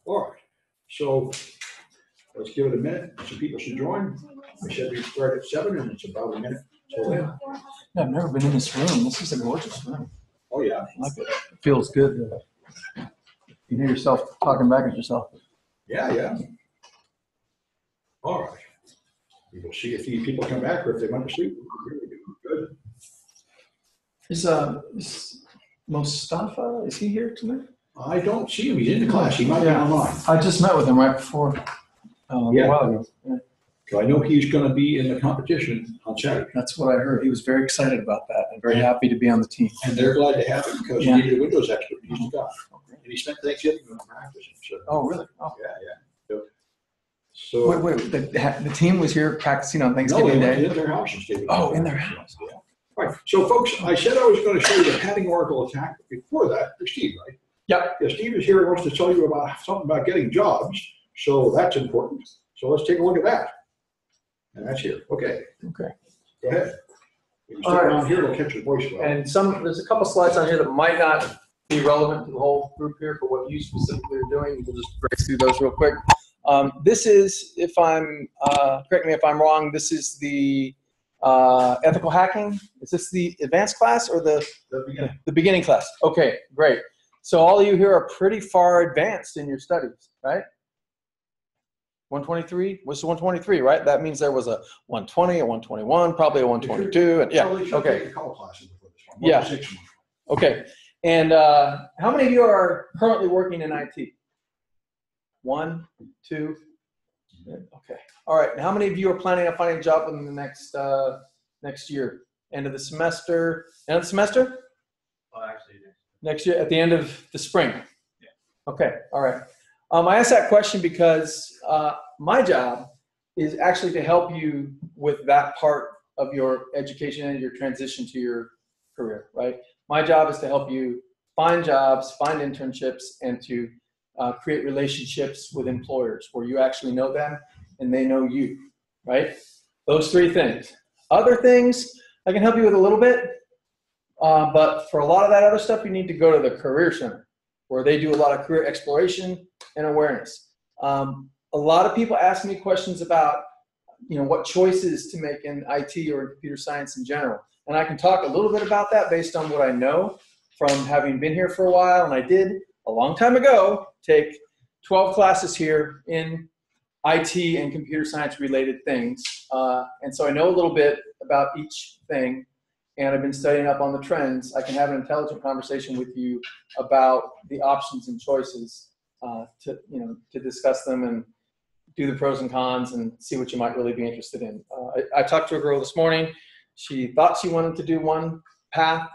All right. So let's give it a minute. Some people should join. I said we start at 7, and it's about a minute. So, Yeah, I've never been in this room. This is a gorgeous room. oh, yeah. I like it. It feels good. You hear yourself talking back at yourself. Yeah. All right. We'll see if these people come back or if they went to sleep. Good. Is Mustafa, is he here tonight? I don't see him. He's in the class. He might be online. I just met with him right before a while ago. Yeah. So I know he's going to be in the competition on Saturday. That's what I heard. He was very excited about that and very happy to be on the team. And they're glad to have him because he needed a Windows expert. He's the guy. And he spent Thanksgiving practicing. So. Oh, really? Oh. Yeah. So wait. The team was here practicing on Thanksgiving Day? Day? No, in their house. In their house. Yeah. All right. So, folks, I said I was going to show you the padding Oracle attack. But before that, there's Steve, right? Yep. Yeah, Steve is here and wants to tell you about something about getting jobs. So that's important. So let's take a look at that. And that's here. Okay. Go ahead. If you All right. on here, it'll catch your voice well. And there's a couple slides on here that might not be relevant to the whole group here for what you specifically are doing. We'll just race through those real quick. This is, if I'm, correct me if I'm wrong, this is the ethical hacking. Is this the advanced class or the beginning class? Okay, great. So all of you here are pretty far advanced in your studies, right? 123? What's the 123, right? That means there was a 120, a 121, probably a 122. And yeah, okay. Yeah. Okay. And how many of you are currently working in IT? 1, 2. Okay. All right. And how many of you are planning on finding a job in the next year? End of the semester? End of the semester? Well, actually, next year, at the end of the spring? Yeah. Okay. All right. I asked that question because my job is actually to help you with that part of your education and your transition to your career, right? My job is to help you find jobs, find internships, and to create relationships with employers where you actually know them and they know you, right? Those 3 things. Other things I can help you with a little bit, but for a lot of that other stuff, you need to go to the Career Center where they do a lot of career exploration and awareness. A lot of people ask me questions about, what choices to make in IT or in computer science in general. And I can talk a little bit about that based on what I know from having been here for a while. And I did a long time ago take 12 classes here in IT and computer science related things. And so I know a little bit about each thing. And I've been studying up on the trends. I can have an intelligent conversation with you about the options and choices to discuss them and do the pros and cons and see what you might really be interested in. I talked to a girl this morning. She thought she wanted to do one path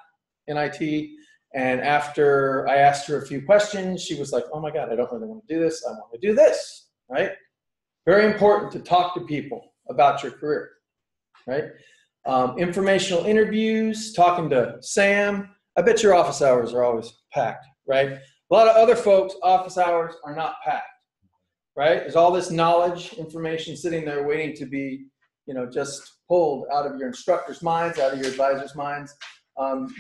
in IT. And after I asked her a few questions, she was like, oh my God, I don't really want to do this. I want to do this, right? Very important to talk to people about your career, right? Informational interviews, talking to Sam. I bet your office hours are always packed, right? A lot of other folks' office hours are not packed, right? There's all this knowledge, information sitting there waiting to be, just pulled out of your instructors' minds, out of your advisors' minds.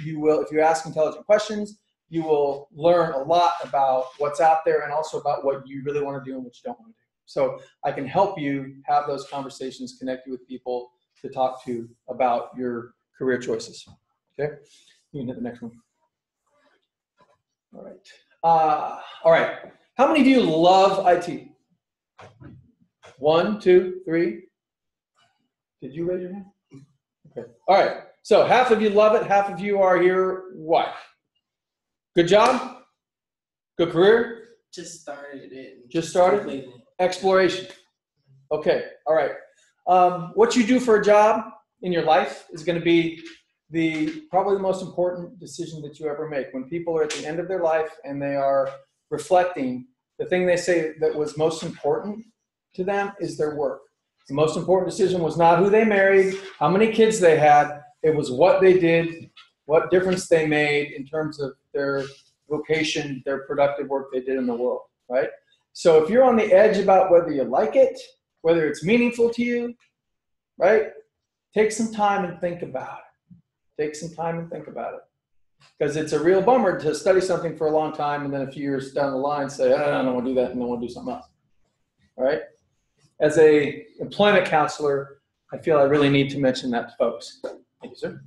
You will, if you ask intelligent questions, you will learn a lot about what's out there and also about what you really want to do and what you don't want to do. So I can help you have those conversations, connect you with people to talk to about your career choices. Okay, you can hit the next one. All right. All right. How many of you love IT? 1, 2, 3. Did you raise your hand? Okay. All right. So half of you love it. Half of you are here. What? Good job? Good career? Just started it. Just started? Exploration. Okay. All right. What you do for a job in your life is going to be probably the most important decision that you ever make. When people are at the end of their life and they are reflecting, the thing they say that was most important to them is their work. The most important decision was not who they married, how many kids they had. It was what they did, what difference they made in terms of their vocation, their productive work they did in the world, right? So if you're on the edge about whether you like it, whether it's meaningful to you, right? Take some time and think about it. Take some time and think about it. Because it's a real bummer to study something for a long time and then a few years down the line say, I don't want to do that and I want to do something else. All right. As a employment counselor, I feel I really need to mention that to folks. Thank you, sir.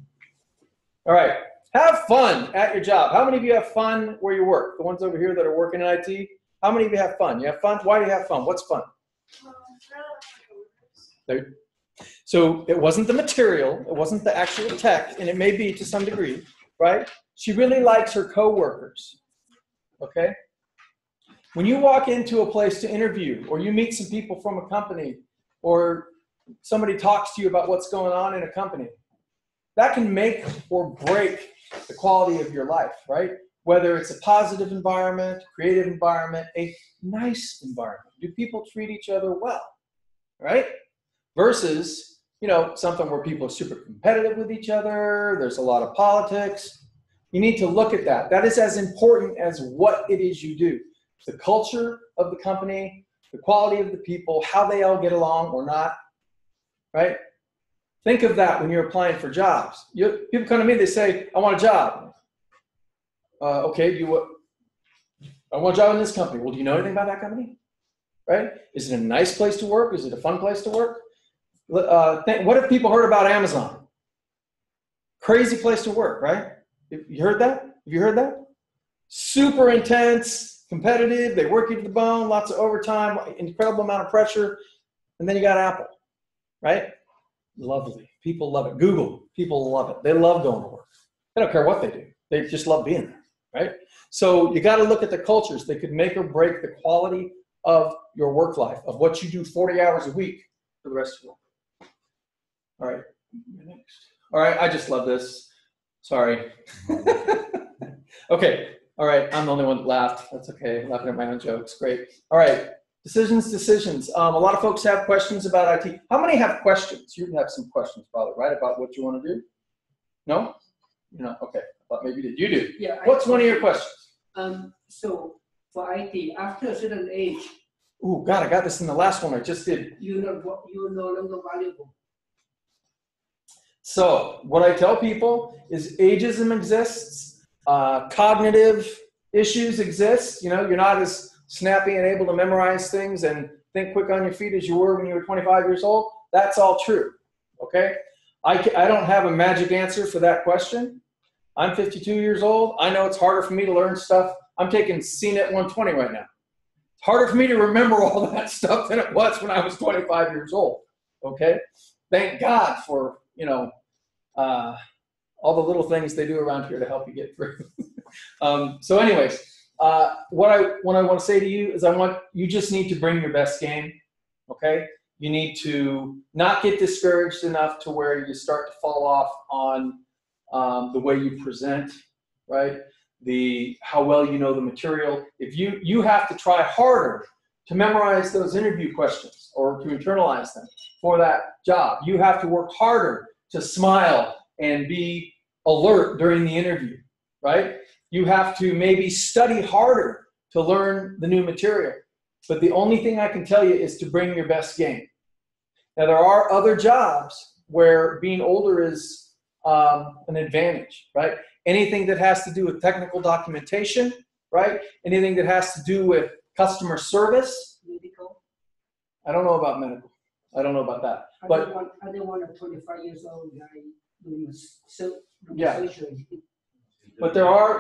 All right. Have fun at your job. How many of you have fun where you work? The ones over here that are working in IT, how many of you have fun? You have fun? Why do you have fun? What's fun? There. So it wasn't the material, it wasn't the actual tech, and it may be to some degree, right? She really likes her coworkers, okay? When you walk into a place to interview, or you meet some people from a company, or somebody talks to you about what's going on in a company, that can make or break the quality of your life, right? Whether it's a positive environment, creative environment, a nice environment. Do people treat each other well, right? Versus, you know, something where people are super competitive with each other, there's a lot of politics. You need to look at that. That is as important as what it is you do. The culture of the company, the quality of the people, how they all get along or not, right? Think of that when you're applying for jobs. People come to me, they say, I want a job. Okay, I want a job in this company. Well, do you know anything about that company? Right? Is it a nice place to work? Is it a fun place to work? What if people heard about Amazon? Crazy place to work, right? You heard that? Have you heard that? Super intense, competitive, they work you to the bone, lots of overtime, incredible amount of pressure, and then you got Apple, right? Lovely. People love it. Google, people love it. They love going to work. They don't care what they do. They just love being there, right? So you got to look at the cultures. They could make or break the quality of your work life, of what you do 40 hours a week for the rest of your life. All right. Next. All right. I just love this. Sorry. Okay. All right. I'm the only one that laughed. That's okay. Laughing at my own jokes. Great. All right. Decisions. A lot of folks have questions about IT. How many have questions? You have some questions probably, right? About what you want to do? No? No. Okay. I thought maybe you did. You do. Yeah. What's one of your questions? So for IT, after a certain age, Oh, God, I got this in the last one I just did. you're no longer valuable. So what I tell people is ageism exists, cognitive issues exist. You know, you're not as snappy and able to memorize things and think quick on your feet as you were when you were 25 years old. That's all true, okay? I don't have a magic answer for that question. I'm 52 years old. I know it's harder for me to learn stuff. I'm taking CNET 120 right now. It's harder for me to remember all that stuff than it was when I was 25 years old, okay? Thank God for, you know, all the little things they do around here to help you get through. So anyways, what I want to say to you is you just need to bring your best game, okay? You need to not get discouraged enough to where you start to fall off on the way you present, right? How well you know the material. If you have to try harder to memorize those interview questions or to internalize them for that job. You have to work harder to smile and be alert during the interview, right? You have to maybe study harder to learn the new material. But the only thing I can tell you is to bring your best game. Now, there are other jobs where being older is an advantage, right? Anything that has to do with technical documentation, right? Anything that has to do with customer service. Medical. I don't know about medical. I don't know about that. I But don't want a 25 years old guy doing Yeah. surgery. But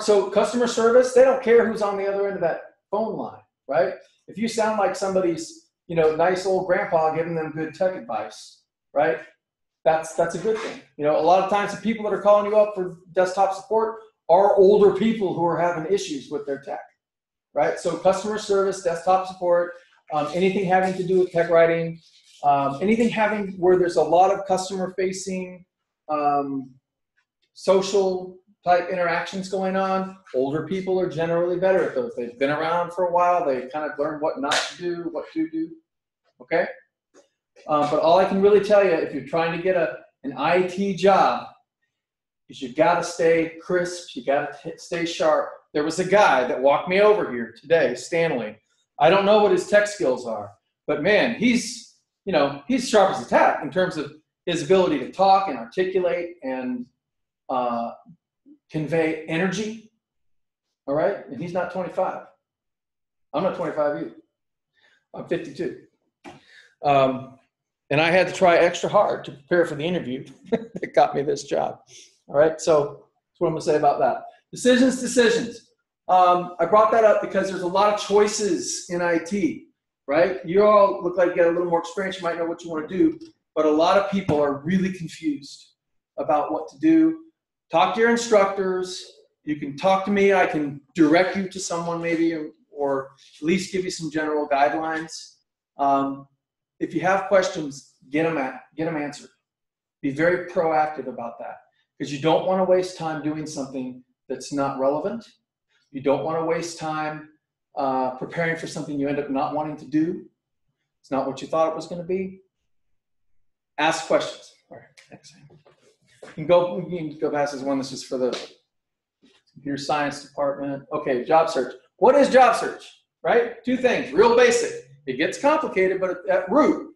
so customer service, they don't care who's on the other end of that phone line, right? If you sound like somebody's, you know, nice old grandpa giving them good tech advice, right? That's a good thing. You know, a lot of times the people that are calling you up for desktop support are older people who are having issues with their tech, right? So customer service, desktop support, anything having to do with tech writing, anything having where there's a lot of customer facing, social type interactions going on, older people are generally better at those. They've been around for a while. They kind of learned what not to do, what to do, okay? But all I can really tell you, if you're trying to get an IT job, is you got to stay crisp. You got to stay sharp. There was a guy that walked me over here today, Stanley. I don't know what his tech skills are, but man, he's sharp as a tack in terms of his ability to talk and articulate and convey energy, all right? And he's not 25. I'm not 25 either. I'm 52. And I had to try extra hard to prepare for the interview that got me this job. All right, so that's what I'm gonna say about that. Decisions. I brought that up because there's a lot of choices in IT, right? You all look like you got a little more experience. You might know what you want to do, but a lot of people are really confused about what to do. Talk to your instructors. You can talk to me. I can direct you to someone maybe, or at least give you some general guidelines. If you have questions, get them answered. Be very proactive about that, because you don't want to waste time doing something that's not relevant. You don't want to waste time preparing for something you end up not wanting to do. It's not what you thought it was going to be. Ask questions. All right, next. You can go past this one. This is for the computer science department. Okay, job search. What is job search, right? Two things, real basic. It gets complicated, but at root,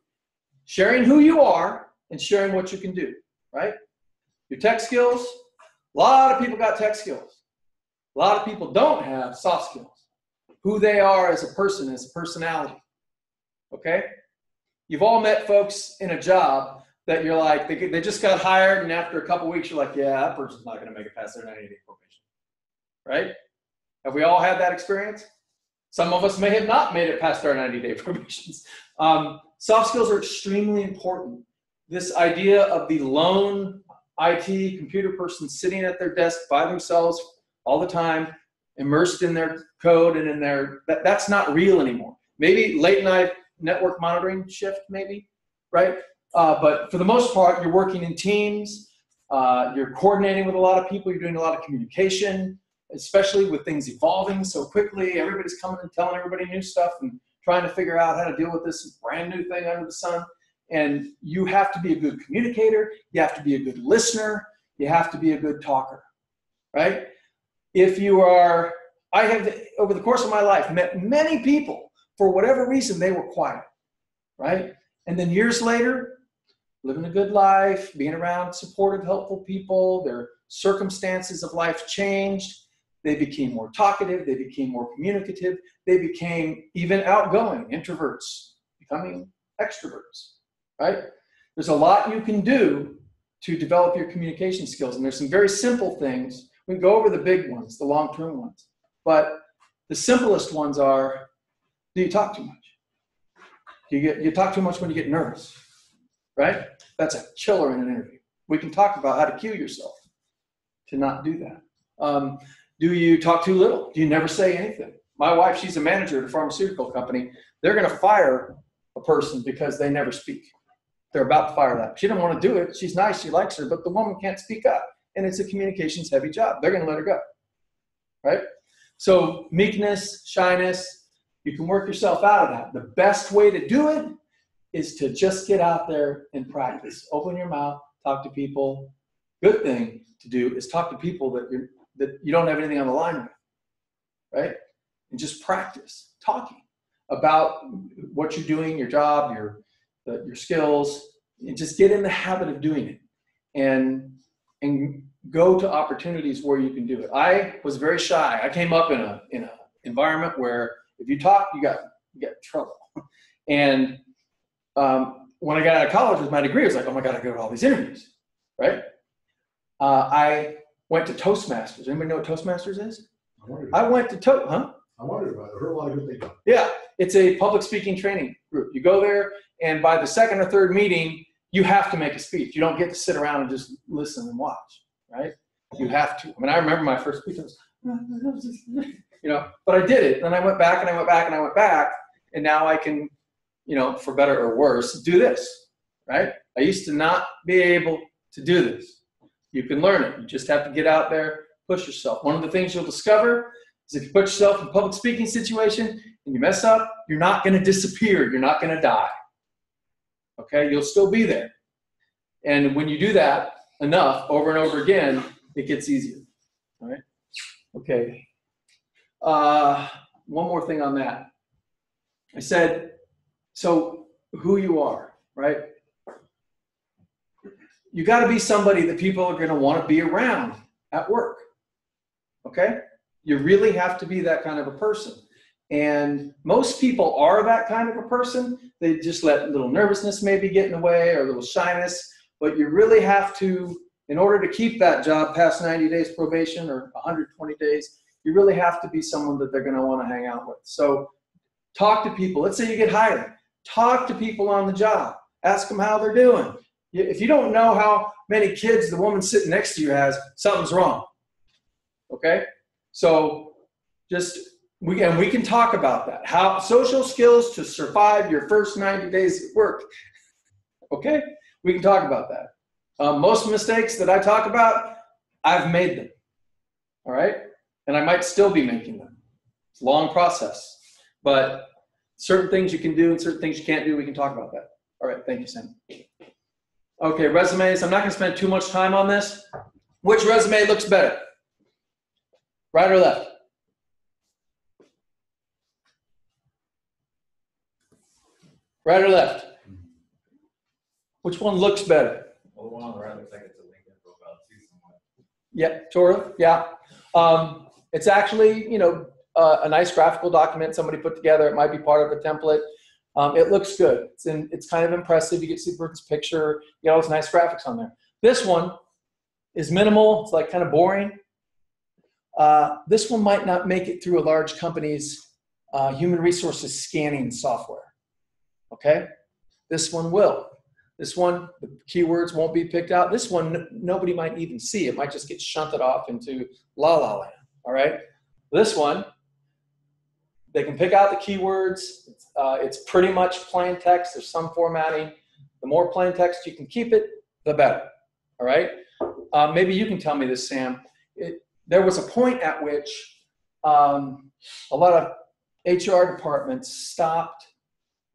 sharing who you are and sharing what you can do, right? Your tech skills, a lot of people got tech skills. A lot of people don't have soft skills. Who they are as a person, as a personality, okay? You've all met folks in a job that you're like, they just got hired, and after a couple weeks, you're like, yeah, that person's not gonna make it past their 90-day probation, right? Have we all had that experience? Some of us may have not made it past our 90-day probations. Soft skills are extremely important. This idea of the lone IT computer person sitting at their desk by themselves all the time, immersed in their code and in their, that's not real anymore. Maybe late night network monitoring shift, maybe, right? But for the most part, you're working in teams, you're coordinating with a lot of people, you're doing a lot of communication, especially with things evolving so quickly. Everybody's coming and telling everybody new stuff and trying to figure out how to deal with this brand new thing under the sun. And you have to be a good communicator, you have to be a good listener, you have to be a good talker, right? If you are, I have, over the course of my life, met many people, for whatever reason, they were quiet, right? And then years later, living a good life, being around supportive, helpful people, their circumstances of life changed, they became more talkative, they became more communicative, they became even outgoing, introverts, becoming extroverts, right? There's a lot you can do to develop your communication skills, and there's some very simple things. We can go over the big ones, the long-term ones, but the simplest ones are, do you talk too much? You talk too much when you get nervous, right? That's a killer in an interview. We can talk about how to cue yourself to not do that. Do you talk too little? Do you never say anything? My wife, she's a manager at a pharmaceutical company. They're going to fire a person because they never speak. They're about to fire that. She didn't want to do it. She's nice. She likes her, but the woman can't speak up. And it's a communications heavy job. They're going to let her go, right? So meekness, shyness, you can work yourself out of that. The best way to do it is to just get out there and practice. Open your mouth, talk to people. Good thing to do is talk to people that you don't have anything on the line with, right? And just practice talking about what you're doing, your job, your skills, and just get in the habit of doing it. And go to opportunities where you can do it. I was very shy. I came up in an environment where if you talk, you got in trouble. And when I got out of college with my degree, I was like, oh my God, I go to all these interviews, right? I went to Toastmasters. Anybody know what Toastmasters is? I went to I wondered about it. I heard a lot of good things. Yeah, it's a public speaking training group. You go there, and by the second or third meeting, you have to make a speech. You don't get to sit around and just listen and watch, right? You have to. I mean, I remember my first speech. I was, but I did it. Then I went back and I went back and I went back, and now I can, for better or worse, do this, right? I used to not be able to do this. You can learn it. You just have to get out there, push yourself. One of the things you'll discover is if you put yourself in a public speaking situation and you mess up, you're not going to disappear. You're not going to die. Okay, you'll still be there. And when you do that enough over and over again, it gets easier. All right. Okay. One more thing on that. I said, so who you are, right? You got to be somebody that people are going to want to be around at work. okay? You really have to be that kind of a person. And most people are that kind of a person. They just let a little nervousness maybe get in the way or a little shyness, but you really have to, in order to keep that job past 90 days probation or 120 days, you really have to be someone that they're going to want to hang out with. So talk to people. Let's say you get hired. Talk to people on the job. Ask them how they're doing. If you don't know how many kids the woman sitting next to you has, something's wrong. Okay? So we can talk about that. How social skills to survive your first 90 days at work. Okay? We can talk about that. Most mistakes that I talk about, I've made them. All right? And I might still be making them. It's a long process. But certain things you can do and certain things you can't do, we can talk about that. All right, thank you, Sam. Okay, resumes. I'm not going to spend too much time on this. Which resume looks better? Right or left? Right or left? Which one looks better? Well, the one on the right looks like it's a LinkedIn profile too, somewhat. Yeah, sort of, yeah. It's actually, a nice graphical document somebody put together. It might be part of a template. It looks good. It's kind of impressive. You get to see the person's picture. You get all those nice graphics on there. This one is minimal. It's like kind of boring. This one might not make it through a large company's human resources scanning software. Okay? This one will. This one, the keywords won't be picked out. This one, nobody might even see. It might just get shunted off into la la land. All right? This one, they can pick out the keywords. It's pretty much plain text. There's some formatting. The more plain text you can keep it, the better. All right? Maybe you can tell me this, Sam. There was a point at which a lot of HR departments stopped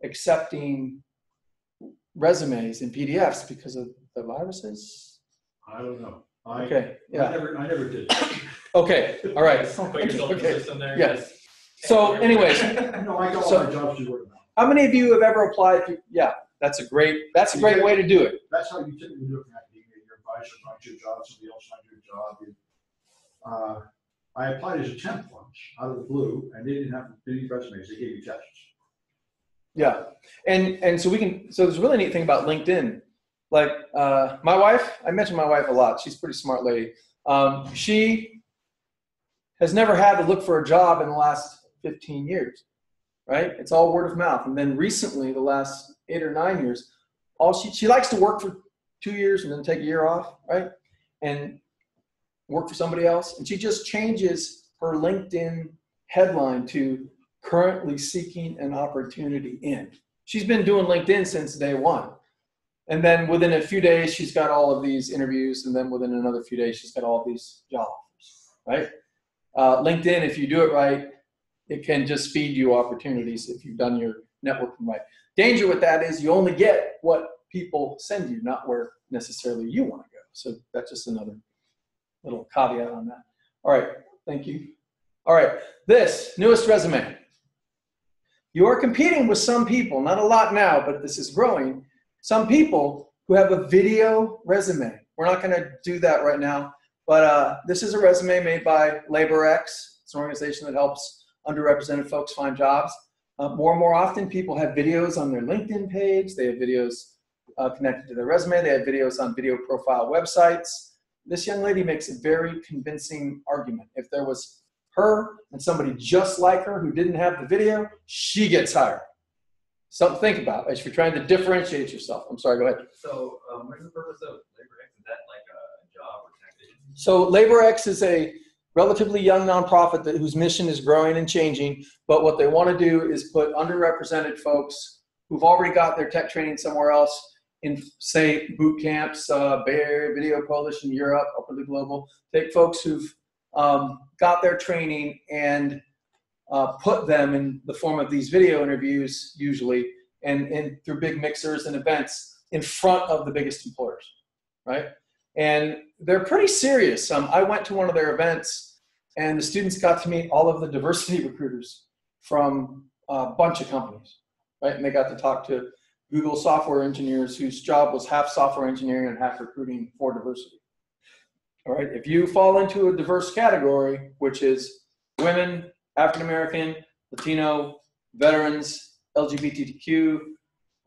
accepting resumes in PDFs because of the viruses. I don't know. Okay, yeah. I never did. Okay, all right. Put yourself in the system there. Yes. So anyways, No, I got all my jobs through word of mouth. how many of you have ever applied to, yeah, that's a great way to do it. That's how you typically do it from academia. Your advisor finds you a job, somebody else finds you a job. I applied as a temp once out of the blue, and they didn't have any resumes. They gave you tests. Yeah, and so there's a really neat thing about LinkedIn. Like my wife, I mention my wife a lot. She's a pretty smart lady. She has never had to look for a job in the last 15 years, right? It's all word of mouth. And then recently, the last 8 or 9 years, she likes to work for 2 years and then take a year off, right? And work for somebody else. And she just changes her LinkedIn headline to currently seeking an opportunity in. She's been doing LinkedIn since day one. And then within a few days, she's got all of these interviews. And then within another few days, she's got all of these job offers, right? LinkedIn, if you do it right, it can just feed you opportunities if you've done your networking right. Danger with that is you only get what people send you, not where necessarily you want to go. So that's just another little caveat on that. All right, thank you. All right, this newest resume. You are competing with some people, not a lot now, but this is growing. Some people who have a video resume. We're not going to do that right now, but this is a resume made by LaborX. It's an organization that helps underrepresented folks find jobs. More and more often, people have videos on their LinkedIn page. They have videos connected to their resume. They have videos on video profile websites. This young lady makes a very convincing argument. If there was her and somebody just like her who didn't have the video, she gets hired. Something to think about as you're trying to differentiate yourself. I'm sorry, go ahead. So what's the purpose of LaborX? Is that like a job or tax agency? So LaborX is a relatively young nonprofit whose mission is growing and changing, but what they want to do is put underrepresented folks who've already got their tech training somewhere else in, say, boot camps, Bay Area Video Coalition, Europe, Upwardly Global, take folks who've got their training and put them in the form of these video interviews, usually, and through big mixers and events in front of the biggest employers, right? And they're pretty serious. I went to one of their events, and the students got to meet all of the diversity recruiters from a bunch of companies, right? And they got to talk to Google software engineers whose job was half software engineering and half recruiting for diversity. All right. If you fall into a diverse category, which is women, African American, Latino, veterans, LGBTQ, people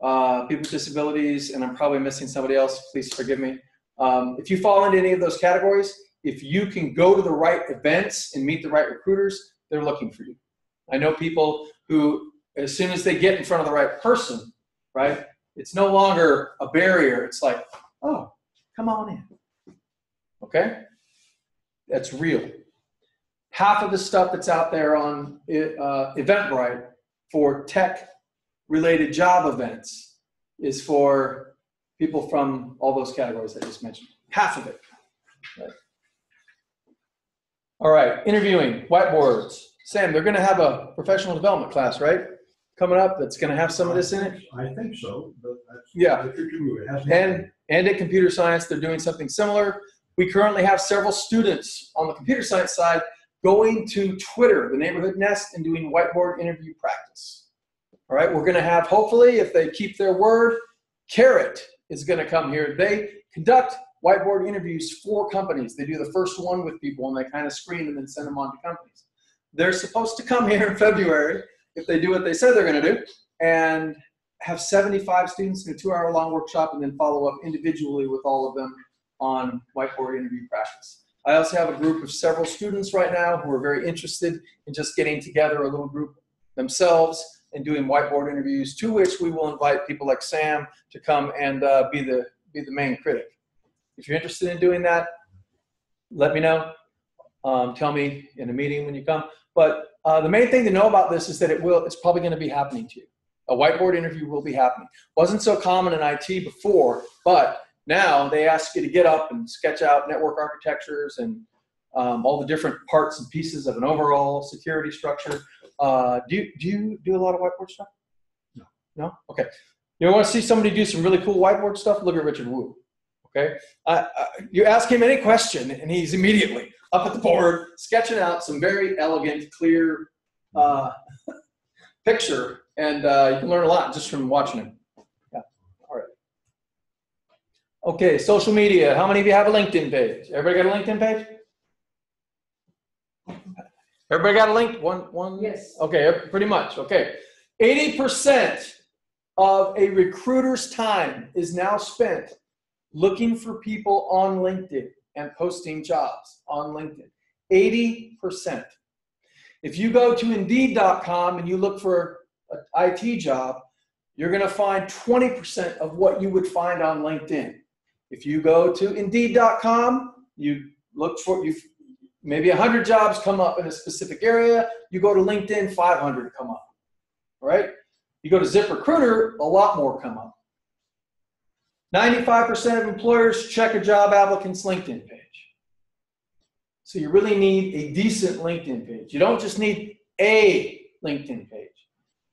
with disabilities, and I'm probably missing somebody else. Please forgive me. If you fall into any of those categories, if you can go to the right events and meet the right recruiters, they're looking for you. I know people who, as soon as they get in front of the right person, right, it's no longer a barrier. It's like, oh, come on in. Okay? That's real. Half of the stuff that's out there on Eventbrite for tech-related job events is for people from all those categories I just mentioned. Half of it. Right? All right, interviewing, whiteboards. Sam, they're going to have a professional development class, right? Coming up that's going to have some of this in it? I think so, but that's Yeah. the future move. It hasn't happened. And at computer science, they're doing something similar. We currently have several students on the computer science side going to Twitter, the neighborhood nest, and doing whiteboard interview practice. All right, we're going to have, hopefully, if they keep their word, Carrot is going to come here. They conduct whiteboard interviews for companies. They do the first one with people, and they kind of screen and then send them on to companies. They're supposed to come here in February, if they do what they said they're going to do, and have 75 students in a 2-hour-long workshop and then follow up individually with all of them on whiteboard interview practice. I also have a group of several students right now who are very interested in just getting together a little group themselves and doing whiteboard interviews, to which we will invite people like Sam to come and be the main critic. If you're interested in doing that, let me know. Tell me in a meeting when you come. But the main thing to know about this is that it's probably going to be happening to you. A whiteboard interview will be happening. Wasn't so common in IT before, but now they ask you to get up and sketch out network architectures and all the different parts and pieces of an overall security structure. Do you do a lot of whiteboard stuff? No. No? Okay. You want to see somebody do some really cool whiteboard stuff? Look at Richard Wu. Okay. You ask him any question, and he's immediately up at the board, sketching out some very elegant, clear picture, and you can learn a lot just from watching him. Yeah. All right. Okay, social media. How many of you have a LinkedIn page? Everybody got a LinkedIn page? Everybody got a link? One? Yes. Okay, pretty much. Okay. 80% of a recruiter's time is now spent looking for people on LinkedIn and posting jobs on LinkedIn. 80%. If you go to Indeed.com and you look for an IT job, you're going to find 20% of what you would find on LinkedIn. If you go to Indeed.com, you look for, maybe 100 jobs come up in a specific area. You go to LinkedIn, 500 come up. All right? You go to ZipRecruiter, a lot more come up. 95% of employers check a job applicant's LinkedIn page. So you really need a decent LinkedIn page. You don't just need a LinkedIn page.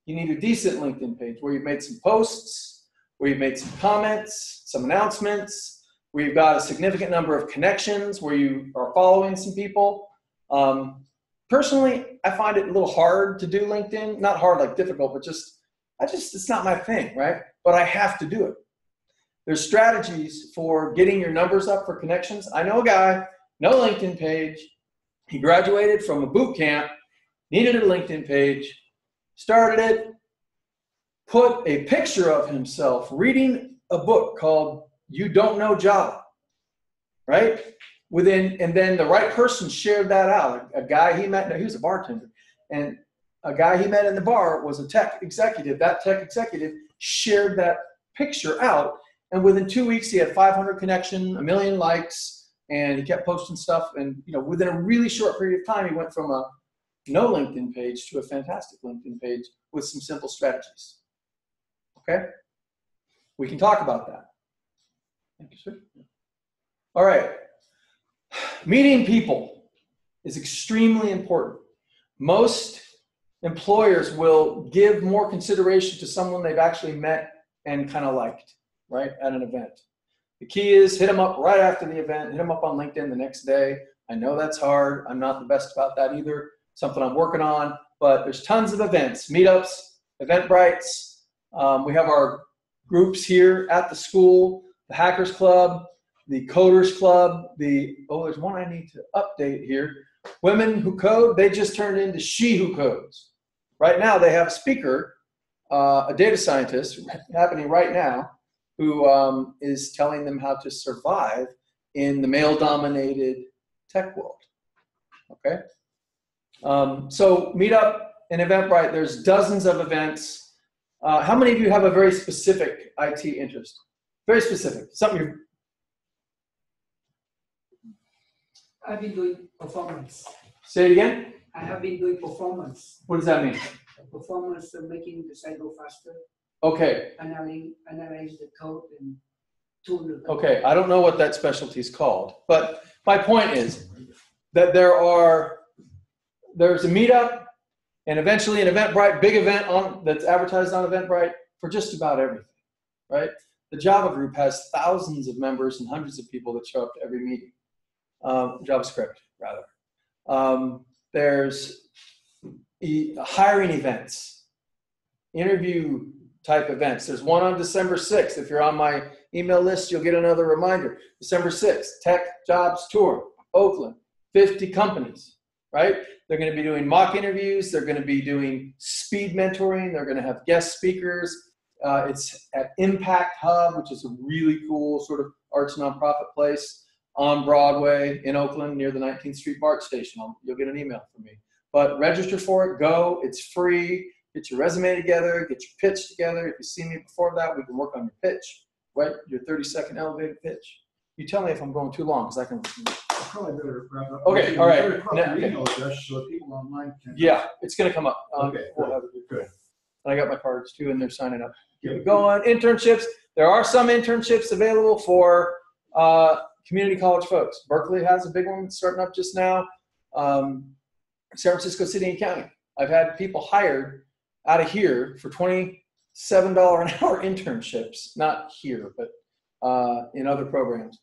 You need a decent LinkedIn page where you've made some posts, where you've made some comments, some announcements, where you've got a significant number of connections, where you are following some people. Personally, I find it a little hard to do LinkedIn. Not hard like difficult, but it's not my thing, right? But I have to do it. There's strategies for getting your numbers up for connections. I know a guy, no LinkedIn page. He graduated from a boot camp, needed a LinkedIn page, started it, put a picture of himself reading a book called You Don't Know Java, right? And then the right person shared that out. A guy he met, he was a bartender, and a guy he met in the bar was a tech executive. That tech executive shared that picture out, and within 2 weeks he had 500 connections, 1 million likes, and he kept posting stuff. And within a really short period of time, he went from a no LinkedIn page to a fantastic LinkedIn page with some simple strategies. Okay? We can talk about that. Thank you, sir. All right. Meeting people is extremely important. Most employers will give more consideration to someone they've actually met and kind of liked, right, at an event. The key is hit them up right after the event, hit them up on LinkedIn the next day. I know that's hard. I'm not the best about that either. Something I'm working on, but there's tons of events, meetups, Eventbrites. We have our groups here at the school, the Hackers Club, the Coders Club, there's one I need to update here. Women Who Code, they just turned into She Who Codes. Right now they have a speaker, a data scientist happening right now, who is telling them how to survive in the male-dominated tech world. Okay? So Meetup and Eventbrite, there's dozens of events. How many of you have a very specific IT interest? Very specific, something you're... I've been doing performance. Say it again? I have been doing performance. What does that mean? Performance, making the site go faster, Okay, analyze the code and tune the code. okay, I don't know what that specialty is called, but my point is that there's a Meetup and eventually an Eventbrite, big event that's advertised on Eventbrite for just about everything, right? The Java group has thousands of members and hundreds of people that show up to every meeting. JavaScript, rather. There's hiring events, interview type events. There's one on December 6th. If you're on my email list, you'll get another reminder. December 6th, Tech Jobs Tour, Oakland, 50 companies, right? They're going to be doing mock interviews. They're going to be doing speed mentoring. They're going to have guest speakers. It's at Impact Hub, which is a really cool sort of arts nonprofit place on Broadway in Oakland near the 19th Street BART station. You'll get an email from me. But register for it, go, it's free. Get your resume together, get your pitch together. If you see me before that, we can work on your pitch, right? Your 30-second elevated pitch. You tell me if I'm going too long, because I can. I probably better wrap up. Okay, all right. Better copy your email address so that people online can. Yeah, it's going to come up. Okay, We'll have it. good. And I got my cards too, and they're signing up. Yeah. Keep going. Internships. There are some internships available for community college folks. Berkeley has a big one starting up just now. San Francisco City and County. I've had people hired out of here for $27 an hour internships, not here, but in other programs.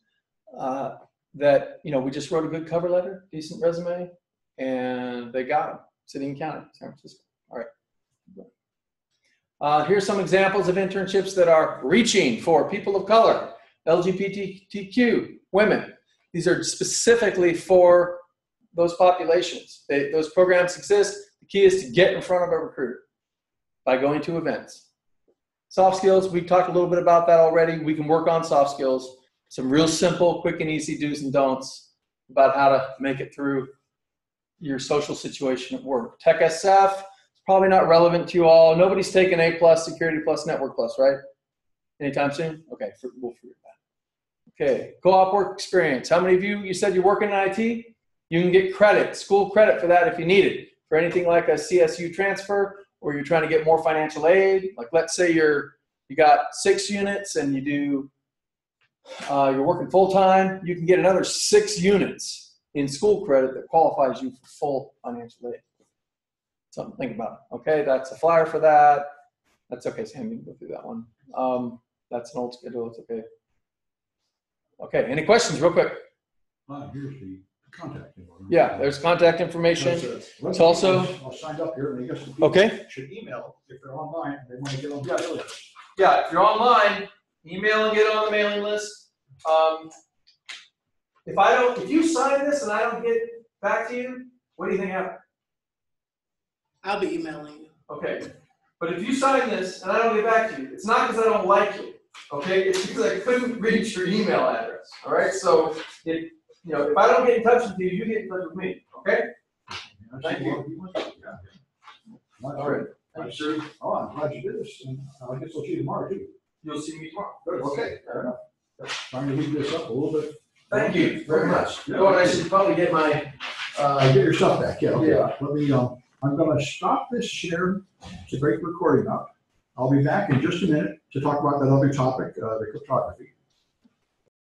That, you know, we just wrote a good cover letter, decent resume, and they got them. City and County, San Francisco. All right. Here's some examples of internships that are reaching for people of color, LGBTQ, women. These are specifically for those populations. Those programs exist. The key is to get in front of a recruiter by going to events. Soft skills, we talked a little bit about that already. We can work on soft skills. Some real simple, quick and easy do's and don'ts about how to make it through your social situation at work. Tech SF, it's probably not relevant to you all. Nobody's taken A+, Security Plus, Network Plus, right? Anytime soon? Okay, we'll figure that. Okay, co-op work experience. How many of you said you're working in IT? You can get credit, school credit for that if you need it. For anything like a CSU transfer, or you're trying to get more financial aid. Like let's say you got 6 units and you're working full-time, you can get another 6 units in school credit that qualifies you for full financial aid. Something to think about. Okay, that's a flyer for that. That's okay, Sam, you can go through that one. That's an old schedule, it's okay. Okay, any questions real quick? Here's the contact info. Yeah, there's contact information. It's also. I'll sign up here, and I guess the Okay. people should email if they're online and they want to get on the mailing list. Yeah, if you're online, email and get on the mailing list. If you sign this and I don't get back to you, what do you think happened? I'll be emailing you. Okay, but if you sign this and I don't get back to you, it's not because I don't like you. Okay, it's because I couldn't reach your email address. All right, so if I don't get in touch with you, you get in touch with me. Okay. Thank you. All right. I'm sure. Oh, I'm glad you did this. And I guess I'll see you tomorrow too. You'll see me tomorrow. Good. Okay. Fair enough. Trying to leave this up a little bit. Thank you very much. Yeah. You know what? I should probably get my. Get your stuff back. Yeah. Okay. Yeah. Let me. I'm going to stop this share to break recording up. I'll be back in just a minute to talk about that other topic, the cryptography.